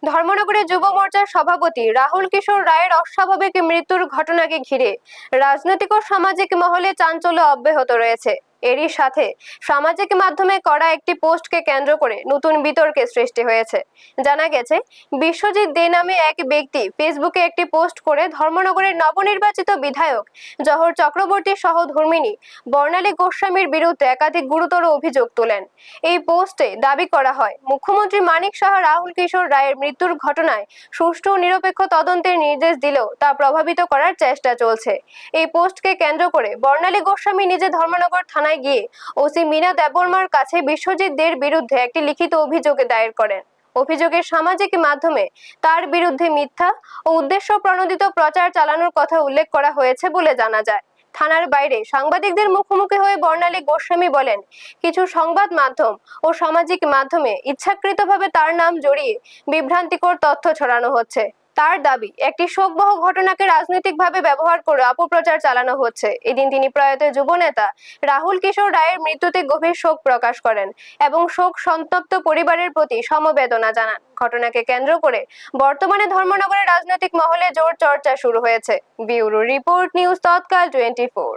ধর্মনগরে যুব মোর্চার সভাপতি রাহুল কিশোর রায়ের অস্বাভাবিক মৃত্যুর ঘটনাকে ঘিরে রাজনৈতিক ও সামাজিক মহলে চাঞ্চল্য অব্যাহত রয়েছে। এরই সাথে সামাজিক মাধ্যমে করা একটি পোস্টকে কেন্দ্র করে নতুন বিতর্কের সৃষ্টি হয়েছে। জানা গেছে, বিশ্বজিৎ দে নামে এক ব্যক্তি ফেসবুকে একটি পোস্ট করে ধর্মনগরের নবনির্বাচিত বিধায়ক জহর চক্রবর্তী সহ ধর্মিনী বর্ণালী গোস্বামীর বিরুদ্ধে একাধিক গুরুতর অভিযোগ তোলেন। এই পোস্টে দাবি করা হয়, মুখ্যমন্ত্রী মানিক সাহা রাহুল কিশোর রায়ের মৃত্যুর ঘটনায় সুষ্ঠু ও নিরপেক্ষ তদন্তের নির্দেশ দিলেও তা প্রভাবিত করার চেষ্টা চলছে। এই পোস্টকে কেন্দ্র করে বর্ণালী গোস্বামী নিজে ধর্মনগর থানায় গিয়ে ওসি মীনা দেববর্মার কাছে বিশ্বজিৎ দের বিরুদ্ধে একটি লিখিত অভিযোগ দায়ের করেন। অভিযোগের সামাজিক মাধ্যমে তার বিরুদ্ধে মিথ্যা ও উদ্দেশ্য প্রণোদিত প্রচার চালানোর কথা উল্লেখ করা হয়েছে বলে জানা যায়। থানার বাইরে সাংবাদিকদের মুখোমুখি হয়ে বর্ণালী গোস্বামী বলেন, কিছু সংবাদ মাধ্যম ও সামাজিক মাধ্যমে ইচ্ছাকৃতভাবে তার নাম জড়িয়ে বিভ্রান্তিকর তথ্য ছড়ানো হচ্ছে। তার দাবি, একটি শোকবহ ঘটনাকে রাজনৈতিকভাবে ব্যবহার করে অপপ্রচার চালানো হচ্ছে। এদিন তিনি প্রয়াত যুবনেতা রাহুল কিশোর রায়ের মৃত্যুতে গভীর শোক প্রকাশ করেন এবং শোক সন্তপ্ত পরিবারের প্রতি সমবেদনা জানান। ঘটনাকে কেন্দ্র করে বর্তমানে ধর্মনগরের রাজনৈতিক মহলে জোর চর্চা শুরু হয়েছে। ব্যুরো রিপোর্ট, নিউজ তৎকাল 24।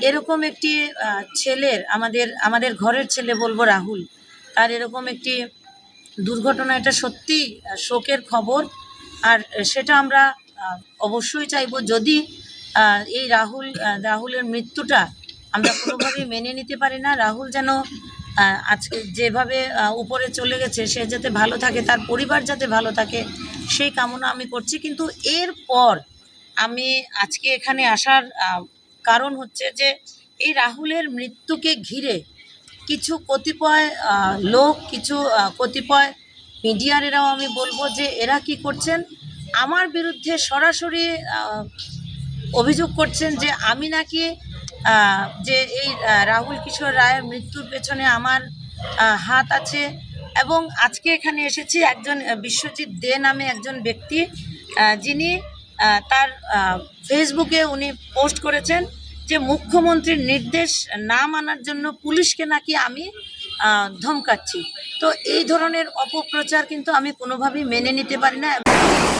এরকম একটি ছেলের আমাদের ঘরের ছেলে বলবো রাহুল, তার এরকম একটি দুর্ঘটনা, এটা সত্যি শোকের খবর। আর সেটা আমরা অবশ্যই চাইবো, যদি এই রাহুলের মৃত্যুটা আমরা কোনোভাবেই মেনে নিতে পারি না। রাহুল যেন আজকে যেভাবে উপরে চলে গেছে, সে যাতে ভালো থাকে, তার পরিবার যাতে ভালো থাকে, সেই কামনা আমি করছি। কিন্তু এরপর আমি আজকে এখানে আসার কারণ হচ্ছে যে এই রাহুলের মৃত্যুকে ঘিরে কিছু কতিপয় লোক, কিছু কতিপয় মিডিয়ারেরাও আমি বলবো যে এরা কি করছেন, আমার বিরুদ্ধে সরাসরি অভিযোগ করছেন যে আমি নাকি যে এই রাহুল কিশোর রায়ের মৃত্যুর পেছনে আমার হাত আছে। এবং আজকে এখানে এসেছি একজন বিশ্বজিৎ দে নামে একজন ব্যক্তি, যিনি তার ফেসবুকে উনি পোস্ট করেছেন যে মুখ্যমন্ত্রীর নির্দেশ না মানার জন্য পুলিশকে নাকি আমি ধমকাচ্ছি। তো এই ধরনের অপপ্রচার কিন্তু আমি কোনোভাবেই মেনে নিতে পারি না।